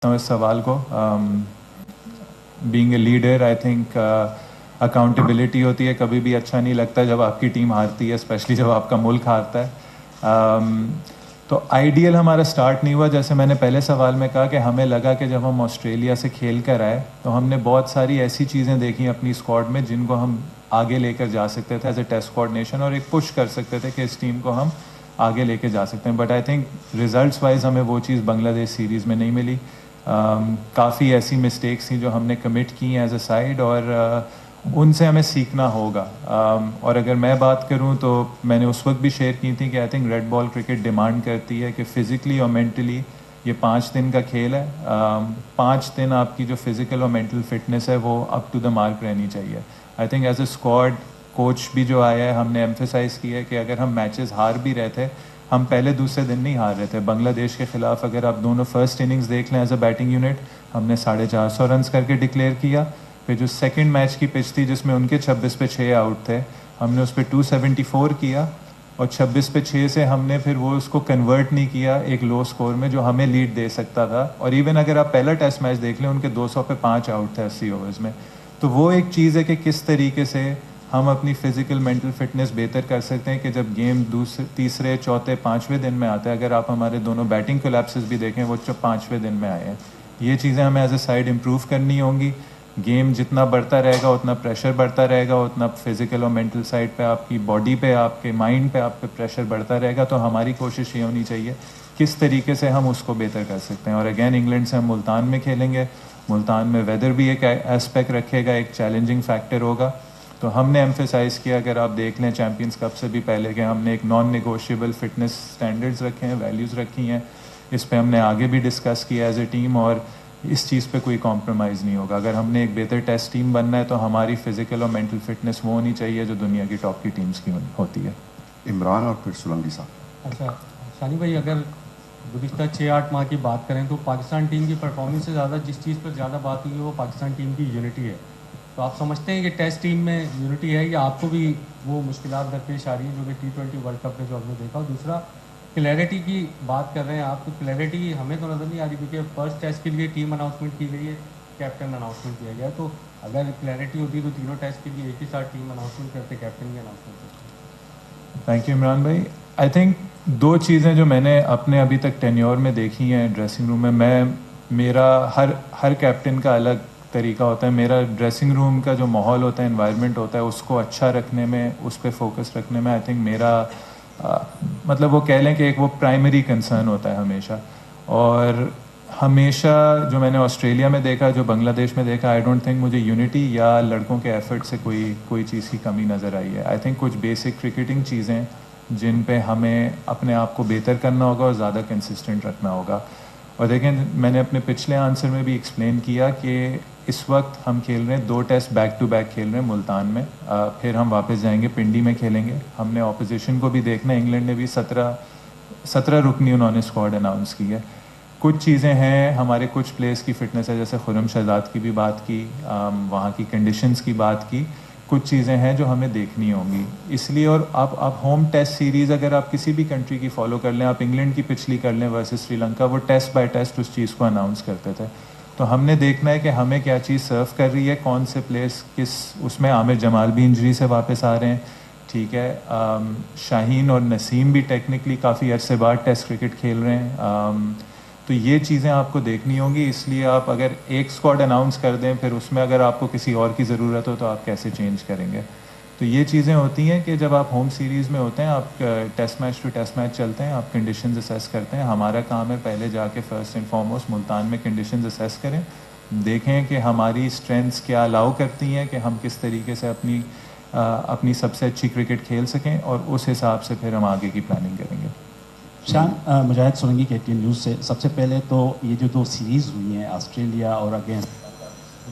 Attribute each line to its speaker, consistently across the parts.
Speaker 1: اس سوال کو. Being a leader I think accountability ہوتی ہے. کبھی بھی اچھا نہیں لگتا جب آپ کی ٹیم ہارتی ہے, اسپیشلی جب آپ کا ملک ہارتا ہے. تو آئیڈیل ہمارا سٹارٹ نہیں ہوا. جیسے میں نے پہلے سوال میں کہا کہ ہمیں لگا کہ جب ہم آسٹریلیا سے کھیل کر آئے تو ہم نے بہت ساری ایسی چیزیں دیکھی اپنی اسکواڈ میں جن کو ہم آگے لے کر جا سکتے تھے ایز اے ٹیسٹ کوآرڈینیشن, اور ایک پش کر سکتے تھے کہ اس ٹیم کو ہم آگے لے کے جا سکتے ہیں. But I think results wise ہمیں وہ چیز بنگلہ دیش سیریز میں نہیں ملی. کافی ایسی مسٹیکس تھیں جو ہم نے کمٹ کی ہیں ایز اے سائڈ, اور ان سے ہمیں سیکھنا ہوگا. اور اگر میں بات کروں تو میں نے اس وقت بھی شیئر کی تھی کہ I think red ball cricket demand کرتی ہے کہ فزیکلی اور مینٹلی یہ 5 دن کا کھیل ہے. 5 دن آپ کی جو فزیکل اور مینٹل فٹنس ہے وہ اپ ٹو دا مارک رہنی چاہیے. I think as a squad coach بھی جو آیا ہے ہم نے ایمفیسائز کیا ہے کہ اگر ہم میچز ہار بھی رہے تھے, ہم پہلے دوسرے دن نہیں ہار رہے تھے. بنگلہ دیش کے خلاف اگر آپ دونوں فرسٹ اننگز دیکھ لیں ایز اے بیٹنگ یونٹ, ہم نے 450 رنز کر کے ڈکلیئر کیا. پھر جو سیکنڈ میچ کی پچ تھی جس میں ان کے 26 پہ 6 آؤٹ تھے, ہم نے اس پہ 274 کیا, اور 26 پہ 6 سے ہم نے پھر وہ اس کو کنورٹ نہیں کیا ایک لو سکور میں جو ہمیں لیڈ دے سکتا تھا. اور ایون اگر آپ پہلا ٹیسٹ میچ دیکھ لیں ان کے 200 پہ 5 آؤٹ تھے 80 اوورز میں. تو وہ ایک چیز ہے کہ کس طریقے سے ہم اپنی فزیکل مینٹل فٹنس بہتر کر سکتے ہیں کہ جب گیم تیسرے چوتھے 5ویں دن میں آتا ہے. اگر آپ ہمارے دونوں بیٹنگ کولیپسز بھی دیکھیں وہ 5ویں دن میں آئے ہیں. یہ چیزیں ہمیں ایز اے سائڈ امپروو کرنی ہوں گی. گیم جتنا بڑھتا رہے گا اتنا پریشر بڑھتا رہے گا, اتنا فزیکل اور مینٹل سائڈ پہ آپ کی باڈی پہ آپ کے مائنڈ پہ آپ پہ پریشر بڑھتا رہے گا. تو ہماری کوشش یہ ہونی چاہیے کس طریقے سے ہم اس کو بہتر کر سکتے ہیں. اور اگین انگلینڈ سے ہم ملتان میں کھیلیں گے. ملتان میں ویدر بھی ایک اسپیکٹ رکھے گا, ایک چیلنجنگ فیکٹر ہوگا. تو ہم نے ایمفیسائز کیا, اگر آپ دیکھ لیں چیمپئنز کپ سے بھی پہلے, کہ ہم نے ایک نان نیگوشیبل فٹنس اسٹینڈرڈز رکھے ہیں, ویلیوز رکھی ہیں. اس پہ ہم نے آگے بھی ڈسکس کیا ایز اے ٹیم, اور اس چیز پہ کوئی کمپرومائز نہیں ہوگا. اگر ہم نے ایک بہتر ٹیسٹ ٹیم بننا ہے تو ہماری فزیکل اور مینٹل فٹنس وہ ہونی چاہیے جو دنیا کی ٹاپ کی ٹیمز کی ہوتی ہے.
Speaker 2: عمران اور پھر سولنگی صاحب.
Speaker 3: اچھا شانی بھائی, اگر گزشتہ 6-8 ماہ کی بات کریں تو پاکستان ٹیم کی پرفارمنس سے زیادہ جس چیز پر زیادہ بات ہوئی ہے وہ پاکستان ٹیم کی یونٹی ہے. تو آپ سمجھتے ہیں کہ ٹیسٹ ٹیم میں یونٹی ہے, یا آپ کو بھی وہ مشکلات درپیش آ رہی ہیں جو کہ T20 ورلڈ کپ میں جو ہم نے دیکھا؟ اور دوسرا, کلیئرٹی کی بات کر رہے ہیں آپ, تو کلیئرٹی ہمیں تو نظر نہیں آ رہی کیونکہ فرسٹ ٹیسٹ کے لیے ٹیم اناؤنسمنٹ کی گئی ہے, کیپٹن اناؤنسمنٹ کیا گیا ہے. تو اگر کلیئرٹی ہوتی تو تینوں ٹیسٹ کے لیے ایک ہی ساتھ ٹیم اناؤنسمنٹ کرتے, کیپٹن کی اناؤنسمنٹ کرتے.
Speaker 1: تھینک یو عمران بھائی. آئی تھنک 2 چیزیں جو میں نے اپنے ابھی تک ٹینیور میں دیکھی ہیں ڈریسنگ روم میں, میرا ہر کیپٹن کا الگ طریقہ ہوتا ہے. میرا ڈریسنگ روم کا جو ماحول ہوتا ہے, انوائرمنٹ ہوتا ہے, اس کو اچھا رکھنے میں, اس پہ فوکس رکھنے میں آئی تھنک میرا مطلب وہ کہہ لیں کہ ایک وہ پرائمری کنسرن ہوتا ہے ہمیشہ. اور ہمیشہ جو میں نے آسٹریلیا میں دیکھا, جو بنگلہ دیش میں دیکھا, آئی ڈونٹ تھنک مجھے یونٹی یا لڑکوں کے ایفرٹ سے کوئی چیز کی کمی نظر آئی ہے. آئی تھنک کچھ بیسک کرکٹنگ چیزیں جن پہ ہمیں اپنے آپ کو بہتر کرنا ہوگا اور زیادہ کنسسٹنٹ رکھنا ہوگا. اور دیکھیں, میں نے اپنے پچھلے آنسر میں بھی ایکسپلین کیا کہ اس وقت ہم کھیل رہے ہیں 2 ٹیسٹ بیک ٹو بیک کھیل رہے ہیں ملتان میں. پھر ہم واپس جائیں گے پنڈی میں کھیلیں گے. ہم نے اپوزیشن کو بھی دیکھنا ہے. انگلینڈ نے بھی 17 رکنی انہوں نے اسکواڈ اناؤنس کی ہے. کچھ چیزیں ہیں, ہمارے کچھ پلیئرس کی فٹنس ہے, جیسے خرم شہزاد کی بھی بات کی, وہاں کی کنڈیشنز کی بات کی. کچھ چیزیں ہیں جو ہمیں دیکھنی ہوں گی. اس لیے, اور آپ ہوم ٹیسٹ سیریز اگر آپ کسی بھی کنٹری کی فالو کر لیں, آپ انگلینڈ کی پچھلی کر لیں ورسز سری لنکا, وہ ٹیسٹ بائی ٹیسٹ اس چیز کو اناؤنس کرتے تھے. تو ہم نے دیکھنا ہے کہ ہمیں کیا چیز سرو کر رہی ہے, کون سے پلیئرس کس اس میں. عامر جمال بھی انجری سے واپس آ رہے ہیں, ٹھیک ہے. شاہین اور نسیم بھی ٹیکنیکلی کافی عرصے بعد ٹیسٹ کرکٹ کھیل رہے ہیں. تو یہ چیزیں آپ کو دیکھنی ہوں گی. اس لیے آپ اگر ایک اسکواڈ اناؤنس کر دیں, پھر اس میں اگر آپ کو کسی اور کی ضرورت ہو تو آپ کیسے چینج کریں گے. تو یہ چیزیں ہوتی ہیں کہ جب آپ ہوم سیریز میں ہوتے ہیں, آپ test match to test match چلتے ہیں, آپ کنڈیشنز اسیس کرتے ہیں. ہمارا کام ہے پہلے جا کے فرسٹ اینڈ فارموسٹ ملتان میں کنڈیشنز اسیس کریں, دیکھیں کہ ہماری اسٹرینتھس کیا الاؤ کرتی ہیں کہ ہم کس طریقے سے اپنی سب سے اچھی کرکٹ کھیل سکیں, اور اس حساب سے پھر ہم آگے کی پلاننگ کریں گے.
Speaker 4: شان, مجاہد سولنگی کے KTN نیوز سے. سب سے پہلے تو یہ جو 2 سیریز ہوئی ہیں آسٹریلیا اور اگینسٹ,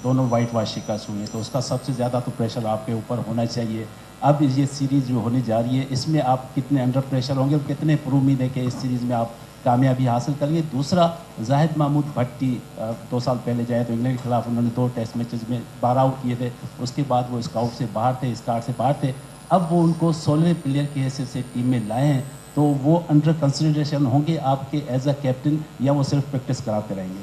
Speaker 4: دونوں وائٹ واش شکست ہوئی ہیں, تو اس کا سب سے زیادہ تو پریشر آپ کے اوپر ہونا چاہیے. اب یہ سیریز جو ہونے جا رہی ہے اس میں آپ کتنے انڈر پریشر ہوں گے, اور کتنے پر امید ہے کہ اس سیریز میں آپ کامیابی حاصل کریں گے؟ دوسرا, زاہد محمود بھٹی 2 سال پہلے جائے تو انگلینڈ کے خلاف انہوں نے 2 ٹیسٹ میچز میں 12 آؤٹ کیے تھے. اس کے بعد وہ اسکاؤٹ سے باہر تھے, اسٹارٹ سے باہر تھے. اب وہ ان کو 16 پلیئر کی حیثیت سے ٹیم میں لائے ہیں, تو وہ انڈر کنسیڈریشن ہوں گے آپ کے ایز اے کیپٹن, یا وہ صرف پریکٹس کراتے رہیں گے؟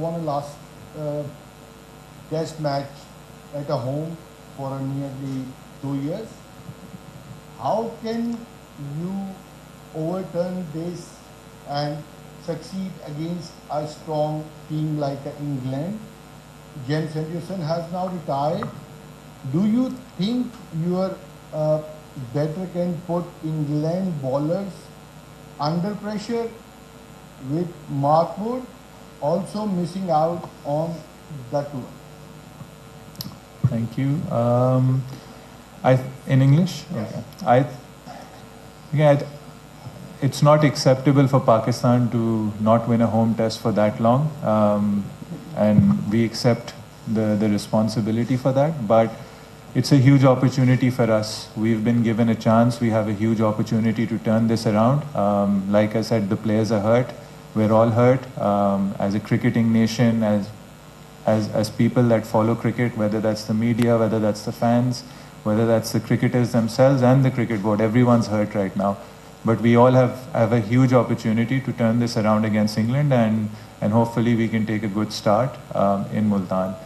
Speaker 5: won a last test match at a home for nearly 2 years. How can you overturn this and succeed against a strong team like England? James Henderson has now retired. Do you think your batter can put England bowlers under pressure, with Mark Wood also missing out on the tour?
Speaker 1: Thank you. In English?
Speaker 5: Yes.
Speaker 1: Okay. It's not acceptable for Pakistan to not win a home test for that long, and we accept the responsibility for that. But it's a huge opportunity for us. We've been given a chance. We have a huge opportunity to turn this around. Like I said, the players are hurt. We're all hurt. As a cricketing nation, as people that follow cricket, whether that's the media, whether that's the fans, whether that's the cricketers themselves and the cricket board, everyone's hurt right now. But we all have a huge opportunity to turn this around against England, and hopefully we can take a good start in Multan.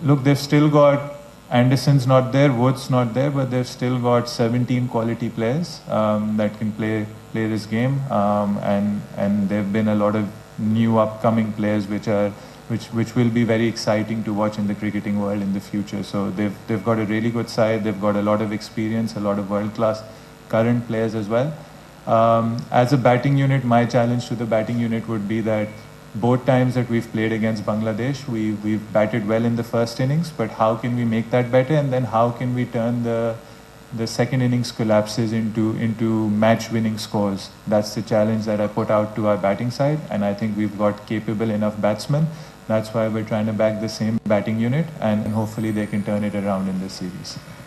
Speaker 1: Look, they've still got Anderson's not there, Wood's not there, but they've still got 17 quality players that can play this game, and there've been a lot of new upcoming players which will be very exciting to watch in the cricketing world in the future. So they've got a really good side. They've got a lot of experience, a lot of world-class current players as well. As a batting unit, my challenge to the batting unit would be that both times that we've played against Bangladesh, we've batted well in the first innings, but how can we make that better, and then how can we turn the second innings collapses into match-winning scores? That's the challenge that I put out to our batting side, and I think we've got capable enough batsmen. That's why we're trying to back the same batting unit, and hopefully they can turn it around in this series.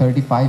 Speaker 6: 35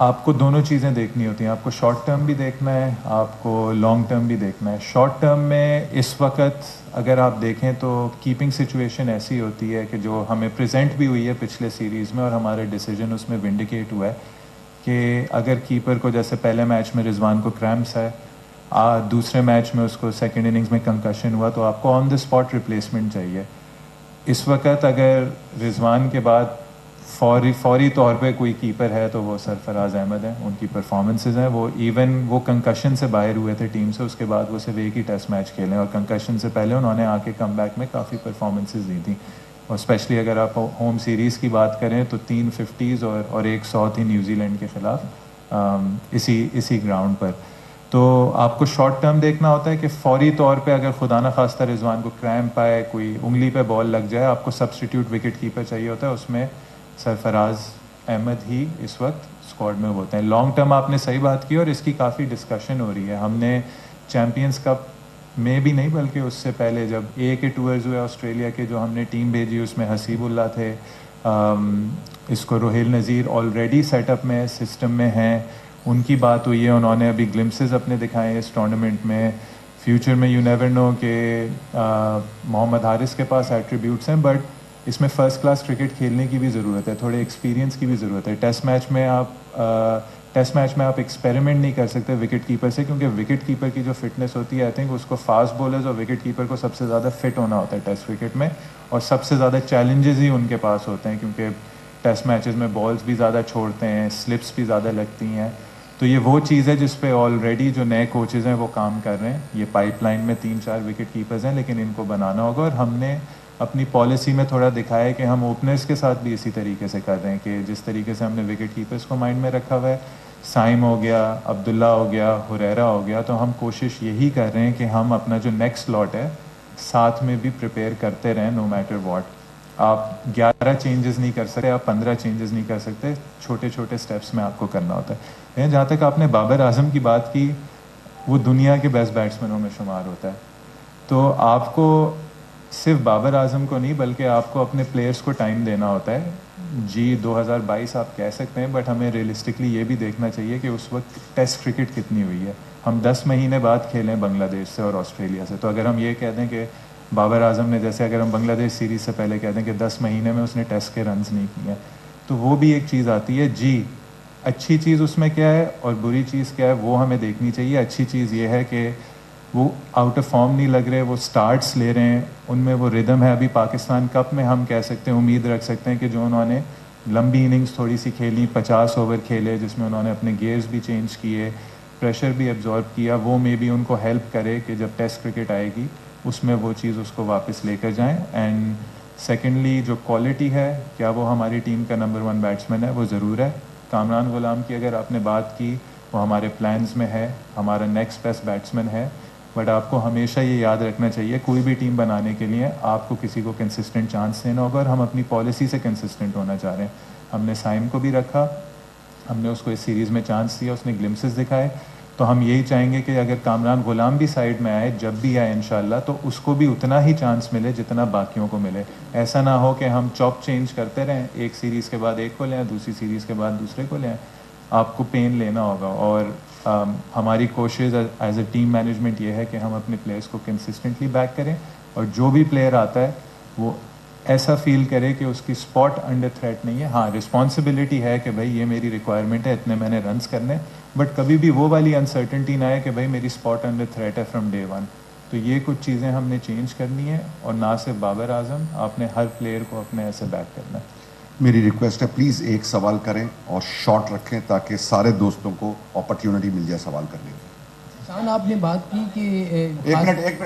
Speaker 1: آپ کو دونوں چیزیں دیکھنی ہوتی ہیں, آپ کو short term بھی دیکھنا ہے, آپ کو لانگ ٹرم بھی دیکھنا ہے. شارٹ ٹرم میں اس وقت اگر آپ دیکھیں تو کیپنگ سچویشن ایسی ہوتی ہے کہ جو ہمیں پریزنٹ بھی ہوئی ہے پچھلے سیریز میں, اور ہمارے ڈیسیجن اس میں ونڈیکیٹ ہوا ہے کہ اگر کیپر کو جیسے پہلے میچ میں رضوان کو کریمپس ہے, دوسرے میچ میں اس کو سیکنڈ اننگز میں کنکشن ہوا, تو آپ کو آن دا اسپاٹ ریپلیسمنٹ چاہیے. اس وقت اگر رضوان کے بعد فوری طور پہ کوئی کیپر ہے تو وہ سرفراز احمد ہیں. ان کی پرفارمنسز ہیں, وہ ایون وہ کنکشن سے باہر ہوئے تھے ٹیم سے, اس کے بعد وہ صرف ایک ہی ٹیسٹ میچ کھیلے, اور کنکشن سے پہلے انہوں نے آ کے کم بیک میں کافی پرفارمنسز دی تھیں. اور اسپیشلی اگر آپ ہوم سیریز کی بات کریں تو 3 50s اور 1 100 تھی نیوزی لینڈ کے خلاف اسی گراؤنڈ پر. تو آپ کو شارٹ ٹرم دیکھنا ہوتا ہے کہ فوری طور پہ اگر خدا نہ خواستہ رضوان کو کریمپ آئے, کوئی انگلی پہ بال لگ جائے, آپ کو سبسٹیٹیوٹ وکٹ کیپر چاہیے ہوتا ہے. اس میں سرفراز احمد ہی اس وقت اسکواڈ میں ہوتے ہیں. لانگ ٹرم آپ نے صحیح بات کی, اور اس کی کافی ڈسکشن ہو رہی ہے. ہم نے چیمپئنس کپ میں بھی نہیں بلکہ اس سے پہلے جب اے کے ٹورز ہوئے آسٹریلیا کے, جو ہم نے ٹیم بھیجی اس میں حسیب اللہ تھے, اس کو Roheel Nazir already set up میں سسٹم میں ہیں, ان کی بات ہوئی ہے. انہوں نے ابھی گلمسز اپنے دکھائے ہیں اس ٹورنامنٹ میں. فیوچر میں یو نیور نو کہ محمد حارث کے پاس ایٹریبیوٹس ہیں, بٹ اس میں فرسٹ کلاس کرکٹ کھیلنے کی بھی ضرورت ہے, تھوڑے ایکسپیرینس کی بھی ضرورت ہے. ٹیسٹ میچ میں آپ ایکسپیریمنٹ نہیں کر سکتے وکٹ کیپر سے, کیونکہ وکٹ کیپر کی جو فٹنس ہوتی ہے, آئی تھنک اس کو فاسٹ بولرز اور وکٹ کیپر کو سب سے زیادہ فٹ ہونا ہوتا ہے ٹیسٹ کرکٹ میں, اور سب سے زیادہ چیلنجز ہی ان کے پاس ہوتے ہیں, کیونکہ ٹیسٹ میچز میں بالز بھی زیادہ چھوڑتے ہیں, سلپس بھی زیادہ لگتی ہیں. تو یہ وہ چیز ہے جس پہ آلریڈی جو نئے کوچز ہیں وہ کام کر رہے ہیں. یہ پائپ لائن میں 3-4 وکٹ کیپرز ہیں, لیکن ان کو بنانا ہوگا. اور ہم نے اپنی پالیسی میں تھوڑا دکھایا ہے کہ ہم اوپنرز کے ساتھ بھی اسی طریقے سے کر رہے ہیں, کہ جس طریقے سے ہم نے وکٹ کیپرز کو مائنڈ میں رکھا ہوا ہے, سائم ہو گیا, عبداللہ ہو گیا, ہریرا ہو گیا, تو ہم کوشش یہی کر رہے ہیں کہ ہم اپنا جو نیکسٹ لاٹ ہے ساتھ میں بھی پریپیئر کرتے رہیں, نو میٹر واٹ. آپ 11 چینجز نہیں کر سکتے, آپ 15 چینجز نہیں کر سکتے, چھوٹے چھوٹے سٹیپس میں آپ کو کرنا ہوتا ہے. جہاں تک آپ نے بابر اعظم کی بات کی, وہ دنیا کے بیسٹ بیٹسمینوں میں شمار ہوتا ہے. تو آپ کو صرف بابر اعظم کو نہیں بلکہ آپ کو اپنے پلیئرس کو ٹائم دینا ہوتا ہے. جی 2022 آپ کہہ سکتے ہیں, بٹ ہمیں ریئلسٹکلی یہ بھی دیکھنا چاہیے کہ اس وقت ٹیسٹ کرکٹ کتنی ہوئی ہے. ہم 10 مہینے بعد کھیلیں بنگلہ دیش سے اور آسٹریلیا سے, تو اگر ہم یہ کہہ دیں کہ بابر اعظم نے, جیسے اگر ہم بنگلہ دیش سیریز سے پہلے کہہ دیں کہ 10 مہینے میں اس نے ٹیسٹ کے رنز نہیں کیے ہیں, تو وہ بھی ایک چیز آتی ہے. جی اچھی چیز اس میں کیا ہے اور بری چیز کیا ہے وہ ہمیں دیکھنی چاہیے. اچھی چیز یہ ہے کہ وہ آؤٹ آف فارم نہیں لگ رہے, وہ سٹارٹس لے رہے ہیں, ان میں وہ ردم ہے. ابھی پاکستان کپ میں ہم کہہ سکتے ہیں, امید رکھ سکتے ہیں کہ جو انہوں نے لمبی اننگز تھوڑی سی کھیلی, 50 اوور کھیلے, جس میں انہوں نے اپنے گیئرز بھی چینج کیے, پریشر بھی ایبزارب کیا, وہ میں بھی ان کو ہیلپ کرے کہ جب ٹیسٹ کرکٹ آئے گی اس میں وہ چیز اس کو واپس لے کر جائیں. اینڈ سیکنڈلی جو کوالٹی ہے, کیا وہ ہماری ٹیم کا نمبر 1 بیٹسمین ہے؟ وہ ضرور ہے. کامران غلام کی اگر آپ نے بات کی, وہ ہمارے پلانز میں ہے, ہمارا نیکسٹ بیسٹ بیٹسمین ہے. بٹ آپ کو ہمیشہ یہ یاد رکھنا چاہیے, کوئی بھی ٹیم بنانے کے لیے آپ کو کسی کو کنسسٹنٹ چانس دینا ہوگا, اور ہم اپنی پالیسی سے کنسسٹنٹ ہونا چاہ رہے ہیں. ہم نے سائم کو بھی رکھا, ہم نے اس کو اس سیریز میں چانس دیا, اس نے گلمسز دکھائے. تو ہم یہی چاہیں گے کہ اگر کامران غلام بھی سائیڈ میں آئے, جب بھی آئے انشاءاللہ, تو اس کو بھی اتنا ہی چانس ملے جتنا باقیوں کو ملے. ایسا نہ ہو کہ ہم چاپ چینج کرتے رہیں, ایک سیریز کے بعد ایک کو لیں, دوسری سیریز کے بعد دوسرے کو لیں. آپ کو پین لینا ہوگا. اور ہماری کوشش ایز اے ٹیم مینجمنٹ یہ ہے کہ ہم اپنے پلیئرس کو کنسسٹنٹلی بیک کریں, اور جو بھی پلیئر آتا ہے وہ ایسا فیل کرے کہ اس کی اسپاٹ انڈر تھریٹ نہیں ہے. ہاں رسپانسبلٹی ہے کہ بھائی یہ میری ریکوائرمنٹ ہے, اتنے میں نے رنس کرنے, بٹ کبھی بھی وہ والی انسرٹنٹی نہ ہے کہ بھائی میری اسپاٹ انڈر تھریٹ ہے فرام ڈے 1. تو یہ کچھ چیزیں ہم نے چینج کرنی ہے, اور نہ صرف بابر اعظم, آپ نے ہر پلیئر کو اپنے ایسے بیک کرنا ہے.
Speaker 2: میری ریکویسٹ ہے پلیز ایک سوال کریں اور شارٹ رکھیں تاکہ سارے دوستوں کو اپرچونٹی مل جائے سوال کرنے کی.
Speaker 6: آپ نے بات کی کہ
Speaker 2: ایک منٹ